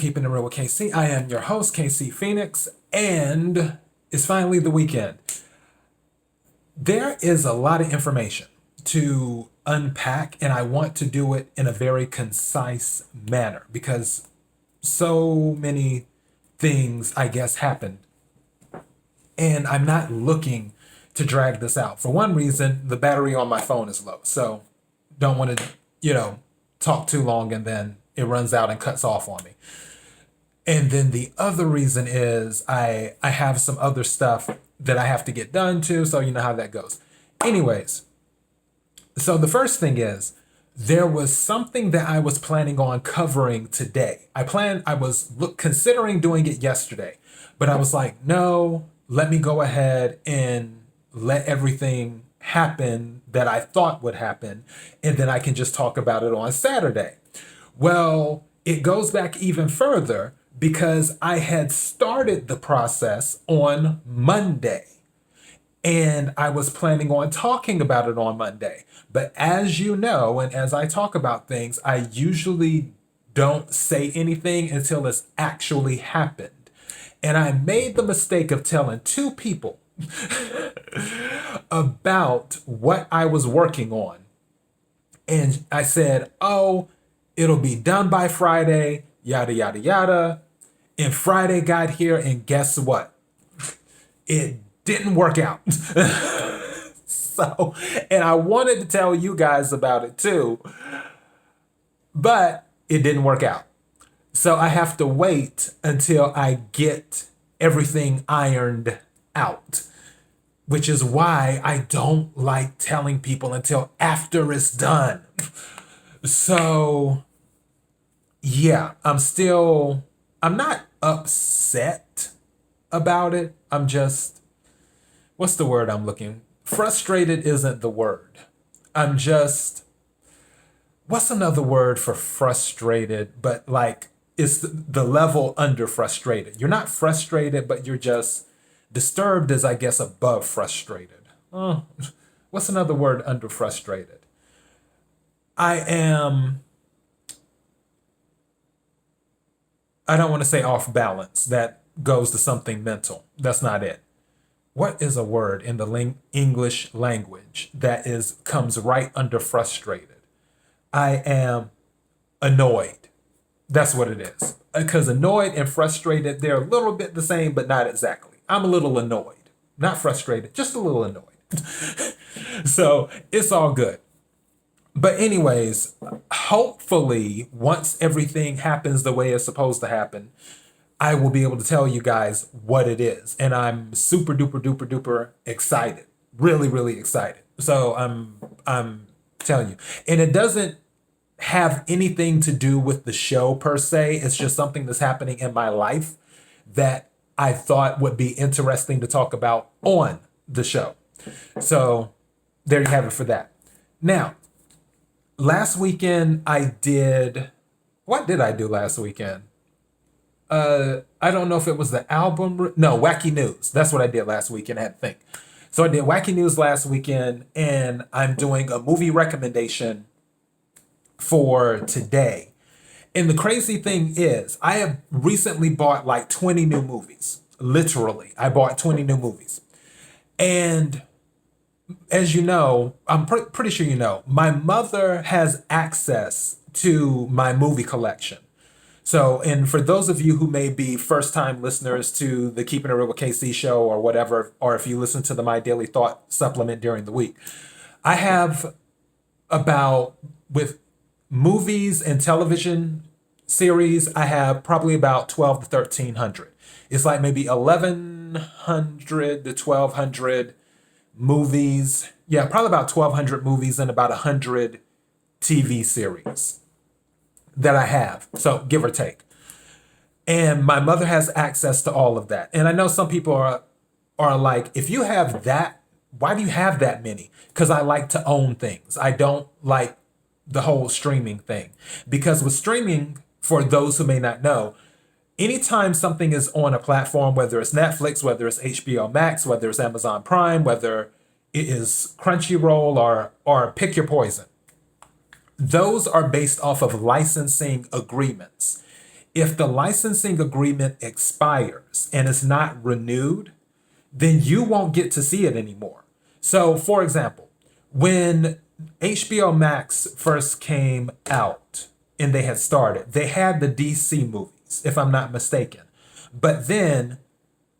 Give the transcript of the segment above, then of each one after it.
Keeping It Real with KC. I am your host, KC Phoenix, and it's finally the weekend. There is a lot of information to unpack, and I want to do it in a very concise manner because so many things, I guess, happened. And I'm not looking to drag this out. For one reason, the battery on my phone is low. So don't want to, talk too long and then it runs out and cuts off on me. And then the other reason is I have some other stuff that I have to get done too. So you know how that goes. Anyways, so the first thing is there was something that I was planning on covering today. I was considering doing it yesterday, but I was like, no, let me go ahead and let everything happen that I thought would happen, and then I can just talk about it on Saturday. Well, it goes back even further because I had started the process on Monday, and I was planning on talking about it on Monday. But as you know, and as I talk about things, I usually don't say anything until it's actually happened. And I made the mistake of telling two people about what I was working on. And I said, oh, it'll be done by Friday, yada, yada, yada. And Friday got here, and guess what? It didn't work out. So, and I wanted to tell you guys about it too, but it didn't work out. So I have to wait until I get everything ironed out, which is why I don't like telling people until after it's done. So, yeah, I'm not upset about it. I'm just, what's the word I'm looking? Frustrated isn't the word. I'm just, what's another word for frustrated? But like, it's the level under frustrated. You're not frustrated, but you're just disturbed is, I guess, above frustrated. What's another word under frustrated? I don't want to say off balance. That goes to something mental. That's not it. What is a word in the English language that comes right under frustrated? I am annoyed. That's what it is. Because annoyed and frustrated, they're a little bit the same, but not exactly. I'm a little annoyed. Not frustrated, just a little annoyed. So it's all good. But anyways, hopefully, once everything happens the way it's supposed to happen, I will be able to tell you guys what it is. And I'm super duper duper duper excited. Really, really excited. So I'm telling you. And it doesn't have anything to do with the show per se. It's just something that's happening in my life that I thought would be interesting to talk about on the show. So there you have it for that. Now, last weekend what did I do last weekend? I don't know if it was the album. No, Wacky News. That's what I did last weekend. I had to think. So I did Wacky News last weekend, and I'm doing a movie recommendation for today. And the crazy thing is, I have recently bought like 20 new movies. Literally, I bought 20 new movies. And as you know, I'm pretty sure you know, my mother has access to my movie collection. So, and for those of you who may be first-time listeners to the Keeping It Real with KC show or whatever, or if you listen to the My Daily Thought supplement during the week, I have with movies and television series, I have probably about 12 to 1,300. It's like maybe 1,100 to 1,200 movies. Yeah, probably about 1,200 movies and about 100 TV series that I have. So give or take. And my mother has access to all of that. And I know some people are like, if you have that, why do you have that many? Because I like to own things. I don't like the whole streaming thing. Because with streaming, for those who may not know, anytime something is on a platform, whether it's Netflix, whether it's HBO Max, whether it's Amazon Prime, whether it is Crunchyroll or pick your poison, those are based off of licensing agreements. If the licensing agreement expires and it's not renewed, then you won't get to see it anymore. So, for example, when HBO Max first came out and they had started, they had the DC movies, if I'm not mistaken. But then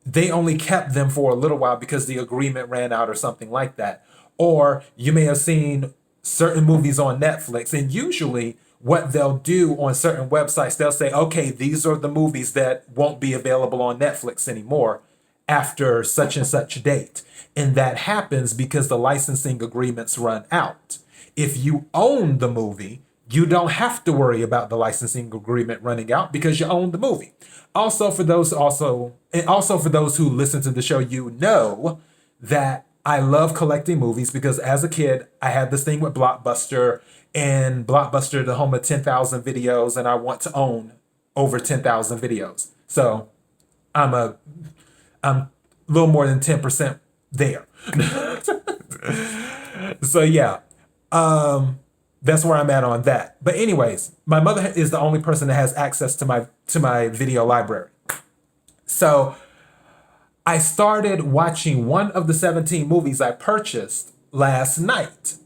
they only kept them for a little while because the agreement ran out or something like that. Or you may have seen certain movies on Netflix, and usually what they'll do on certain websites, they'll say, okay, these are the movies that won't be available on Netflix anymore after such and such date. And that happens because the licensing agreements run out. If you own the movie, you don't have to worry about the licensing agreement running out because you own the movie. Also for those for those who listen to the show, you know that I love collecting movies because as a kid, I had this thing with Blockbuster, and Blockbuster, the home of 10,000 videos, and I want to own over 10,000 videos. So I'm a little more than 10% there. So yeah, that's where I'm at on that. But anyways, my mother is the only person that has access to my video library. So I started watching one of the 17 movies I purchased last night.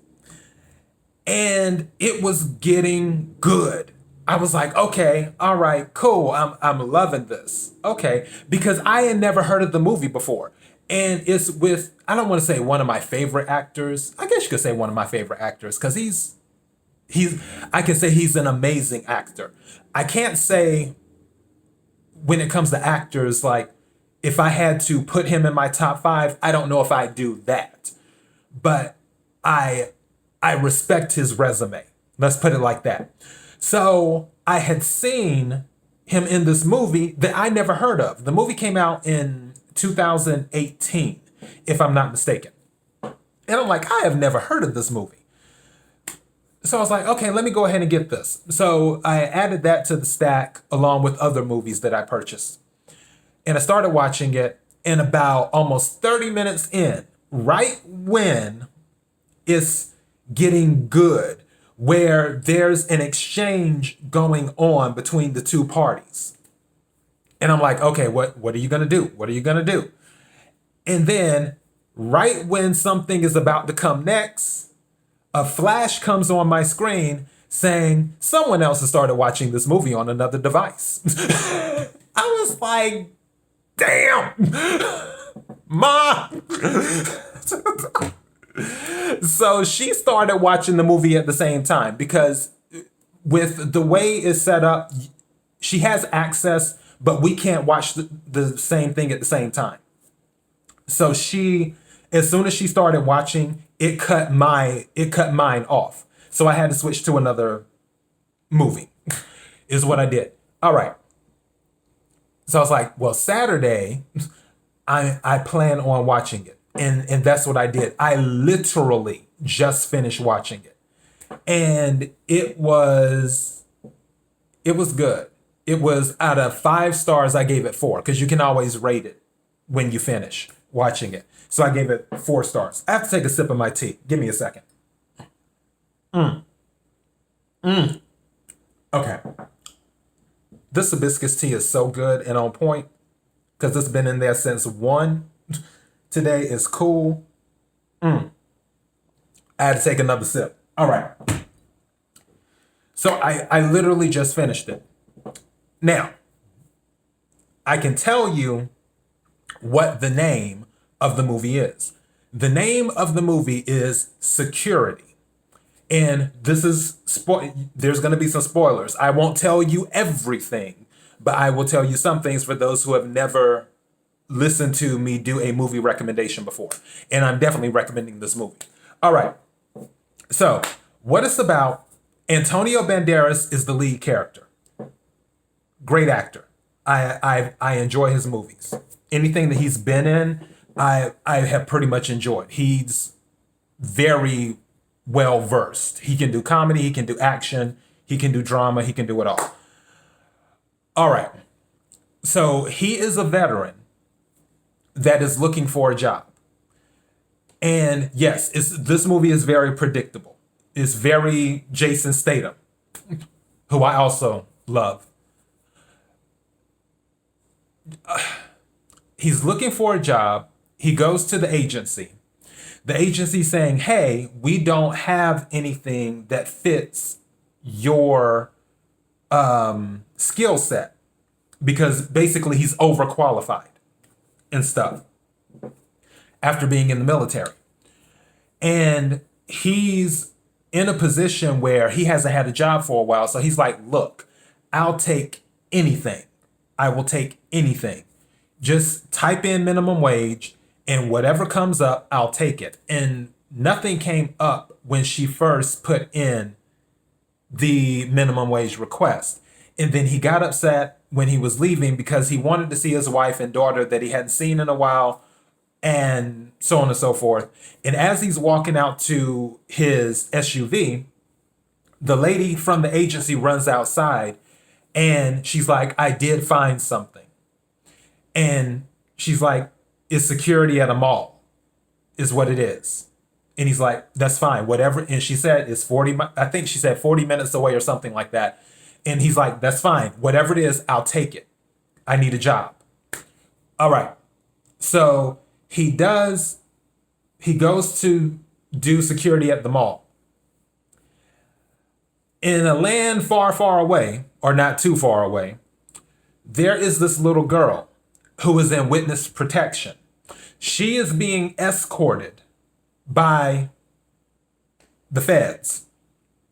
And it was getting good. I was like, okay, all right, cool. I'm loving this. Okay, because I had never heard of the movie before. And it's with, I don't want to say one of my favorite actors. I guess you could say one of my favorite actors because I can say he's an amazing actor. I can't say when it comes to actors, like if I had to put him in my top 5, I don't know if I'd do that. But I respect his resume. Let's put it like that. So I had seen him in this movie that I never heard of. The movie came out in 2018, if I'm not mistaken. And I'm like, I have never heard of this movie. So I was like, okay, let me go ahead and get this. So I added that to the stack along with other movies that I purchased. And I started watching it, and about almost 30 minutes in, right when it's getting good, where there's an exchange going on between the two parties. And I'm like, okay, what are you gonna do? What are you gonna do? And then right when something is about to come next, a flash comes on my screen saying someone else has started watching this movie on another device. I was like, damn, Ma. So she started watching the movie at the same time because with the way it's set up, she has access, but we can't watch the same thing at the same time. So as soon as she started watching, it cut mine off. So I had to switch to another movie, is what I did. All right. So I was like, well, Saturday, I plan on watching it. And that's what I did. I literally just finished watching it. And it was good. It was out of 5 stars, I gave it 4 because you can always rate it when you finish watching it. So I gave it 4 stars. I have to take a sip of my tea. Give me a second. Okay. This hibiscus tea is so good and on point because it's been in there since 1. Today is cool. I had to take another sip. All right. So I literally just finished it. Now, I can tell you what the name of the movie is. The name of the movie is Security. And this is, there's going to be some spoilers. I won't tell you everything, but I will tell you some things for those who have never listen to me do a movie recommendation before. And I'm definitely recommending this movie. All right. So what it's about, Antonio Banderas is the lead character. Great actor. I enjoy his movies. Anything that he's been in, I have pretty much enjoyed. He's very well versed. He can do comedy, he can do action, he can do drama, he can do it all. All right. So he is a veteran that is looking for a job. And yes, this movie is very predictable. It's very Jason Statham, who I also love. He's looking for a job. He goes to the agency. The agency saying, hey, we don't have anything that fits your skill set, because basically he's overqualified and stuff after being in the military. And he's in a position where he hasn't had a job for a while. So he's like, look, I'll take anything. I will take anything. Just type in minimum wage and whatever comes up, I'll take it. And nothing came up when she first put in the minimum wage request. And then he got upset when he was leaving because he wanted to see his wife and daughter that he hadn't seen in a while, and so on and so forth. And as he's walking out to his SUV, the lady from the agency runs outside and she's like, I did find something. And she's like, it's security at a mall is what it is. And he's like, that's fine, whatever. And she said it's 40, I think she said 40 minutes away or something like that. And he's like, that's fine, whatever it is, I'll take it. I need a job. All right. So he goes to do security at the mall. In a land far, far away, or not too far away, there is this little girl who is in witness protection. She is being escorted by the feds,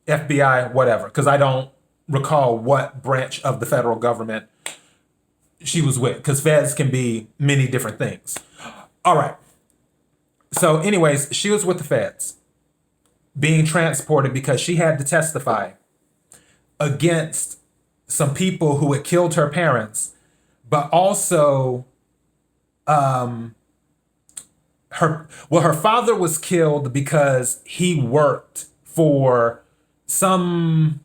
FBI, whatever, because I don't recall what branch of the federal government she was with, because feds can be many different things. All right. So anyways, she was with the feds being transported because she had to testify against some people who had killed her parents, but also her father was killed because he worked for some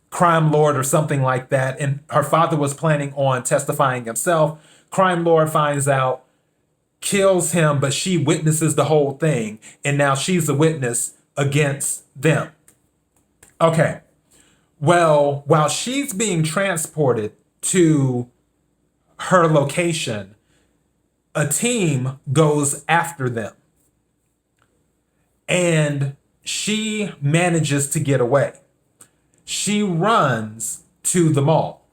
crime lord or something like that, and her father was planning on testifying himself. Crime lord finds out, kills him, but she witnesses the whole thing, and now she's a witness against them. Okay. Well, while she's being transported to her location, a team goes after them. And she manages to get away. She runs to the mall.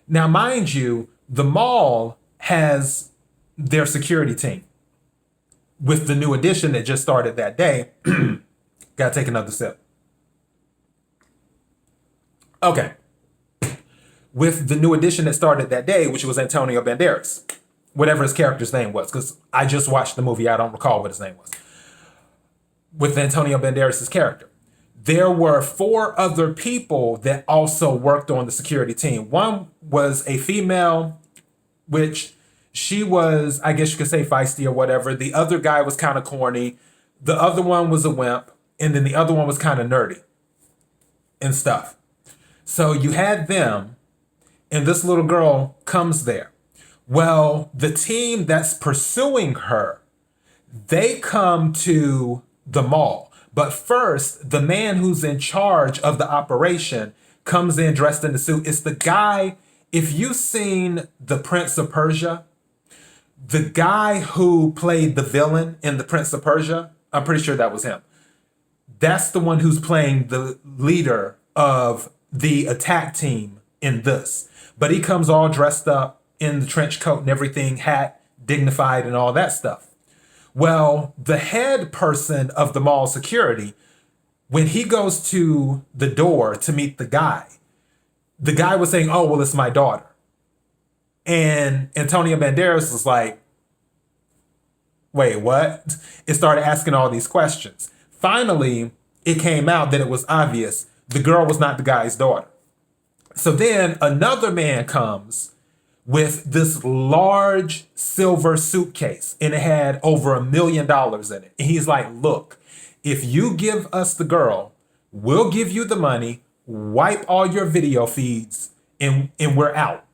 Now, mind you, the mall has their security team. With the new addition that just started that day, gotta take another sip. Okay. With the new addition that started that day, which was Antonio Banderas, whatever his character's name was, because I just watched the movie, I don't recall what his name was. With Antonio Banderas' character, there were 4 other people that also worked on the security team. One was a female, which she was, I guess you could say, feisty or whatever. The other guy was kind of corny. The other one was a wimp. And then the other one was kind of nerdy and stuff. So you had them, and this little girl comes there. Well, the team that's pursuing her, they come to the mall. But first, the man who's in charge of the operation comes in dressed in the suit. It's the guy, if you've seen The Prince of Persia, the guy who played the villain in The Prince of Persia, I'm pretty sure that was him. That's the one who's playing the leader of the attack team in this. But he comes all dressed up in the trench coat and everything, hat, dignified and all that stuff. Well, the head person of the mall security, when he goes to the door to meet the guy was saying, oh, well, it's my daughter. And Antonio Banderas was like, wait, what? It started asking all these questions. Finally, it came out that it was obvious the girl was not the guy's daughter. So then another man comes with this large silver suitcase, and it had over $1 million in it. And he's like, look, if you give us the girl, we'll give you the money, wipe all your video feeds, and we're out,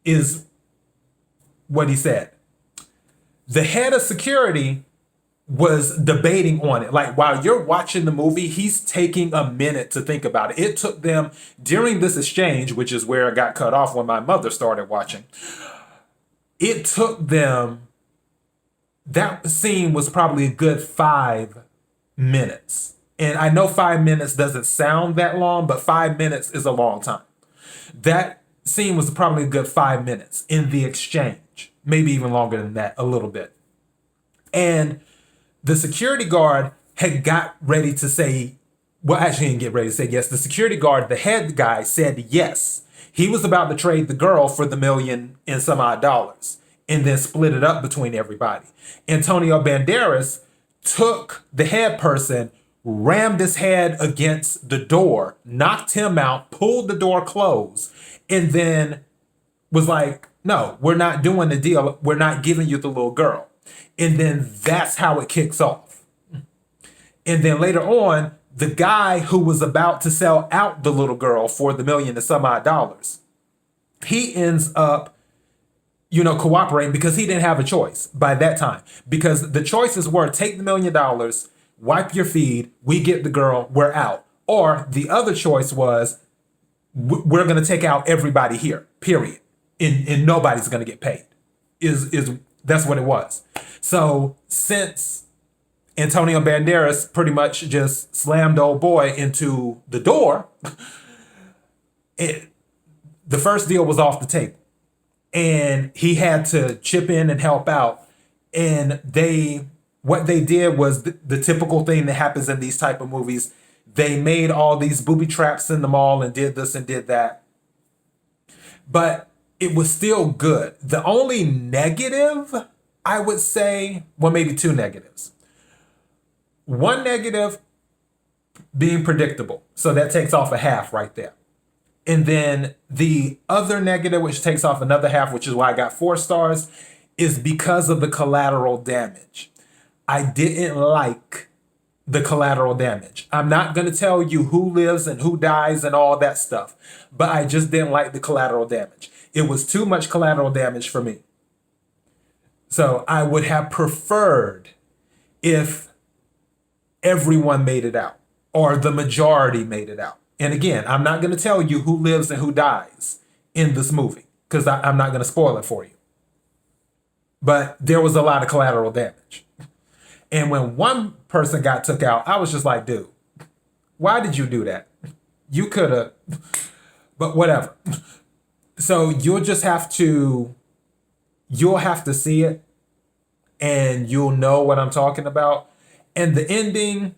is what he said. The head of security was debating on it. Like, while you're watching the movie, he's taking a minute to think about it. It took them, during this exchange, which is where it got cut off when my mother started watching, It took them, that scene was probably a good 5 minutes. And I know 5 minutes doesn't sound that long, but 5 minutes is a long time. That scene was probably a good 5 minutes in the exchange, maybe even longer than that, a little bit. And the security guard had got ready to say, well, actually, he didn't get ready to say yes. The security guard, the head guy, said yes. He was about to trade the girl for the $1,000,000 and some odd dollars and then split it up between everybody. Antonio Banderas took the head person, rammed his head against the door, knocked him out, pulled the door closed, and then was like, no, we're not doing the deal. We're not giving you the little girl. And then that's how it kicks off. And then later on, the guy who was about to sell out the little girl for the $1,000,000 and some odd dollars, he ends up, cooperating because he didn't have a choice by that time. Because the choices were take the $1,000,000, wipe your feed, we get the girl, we're out. Or the other choice was we're going to take out everybody here, period. And nobody's going to get paid. That's what it was. So since Antonio Banderas pretty much just slammed old boy into the door, the first deal was off the table. And he had to chip in and help out. And what they did was the typical thing that happens in these type of movies. They made all these booby traps in the mall and did this and did that. But it was still good. The only negative, I would say, well, maybe two negatives. One negative being predictable. So that takes off a half right there. And then the other negative, which takes off another half, which is why I got 4 stars, is because of the collateral damage. I didn't like the collateral damage. I'm not going to tell you who lives and who dies and all that stuff, but I just didn't like the collateral damage. It was too much collateral damage for me. So I would have preferred if everyone made it out or the majority made it out. And again, I'm not going to tell you who lives and who dies in this movie because I'm not going to spoil it for you. But there was a lot of collateral damage. And when one person got took out, I was just like, dude, why did you do that? You could have, but whatever. So you'll have to see it and you'll know what I'm talking about. And the ending,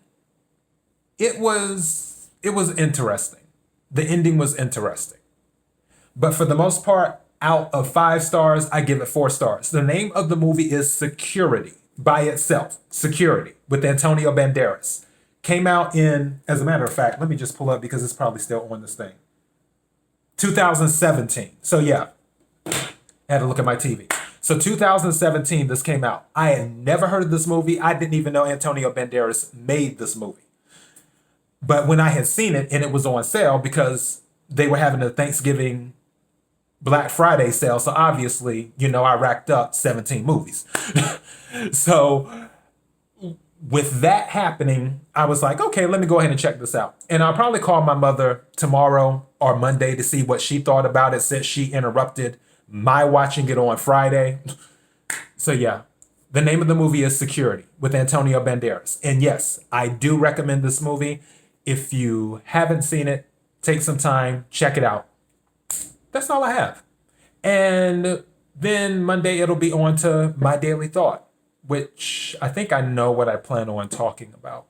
it was interesting. The ending was interesting. But for the most part, out of 5 stars, I give it 4 stars. The name of the movie is Security by itself. Security with Antonio Banderas. Came out in, as a matter of fact, let me just pull up because it's probably still on this thing. 2017. So yeah, I had to look at my TV. So 2017, this came out. I had never heard of this movie. I didn't even know Antonio Banderas made this movie. But when I had seen it and it was on sale because they were having a Thanksgiving Black Friday sale. So obviously, I racked up 17 movies. So with that happening, I was like, okay, let me go ahead and check this out. And I'll probably call my mother tomorrow or Monday to see what she thought about it since she interrupted my watching it on Friday. So yeah, the name of the movie is Security with Antonio Banderas. And yes, I do recommend this movie. If you haven't seen it, take some time, check it out. That's all I have. And then Monday it'll be on to My Daily Thought, which I think I know what I plan on talking about.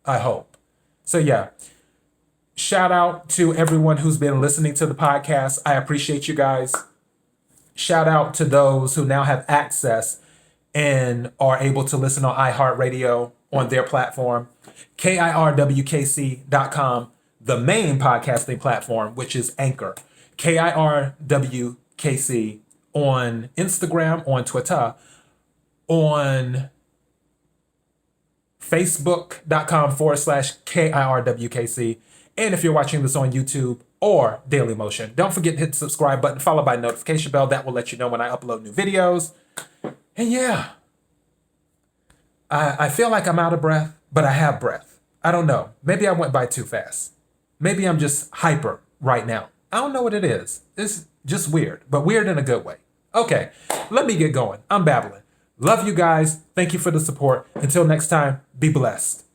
I hope. So yeah, shout out to everyone who's been listening to the podcast. I appreciate you guys. Shout out to those who now have access and are able to listen on iHeartRadio on their platform. KIRWKC.com, the main podcasting platform, which is Anchor. KIRWKC on Instagram, on Twitter, on Facebook.com/KIRWKC. And if you're watching this on YouTube or Daily Motion, don't forget to hit the subscribe button, followed by the notification bell. That will let you know when I upload new videos. And yeah, I feel like I'm out of breath, but I have breath. I don't know. Maybe I went by too fast. Maybe I'm just hyper right now. I don't know what it is. It's just weird, but weird in a good way. Okay, let me get going. I'm babbling. Love you guys. Thank you for the support. Until next time, be blessed.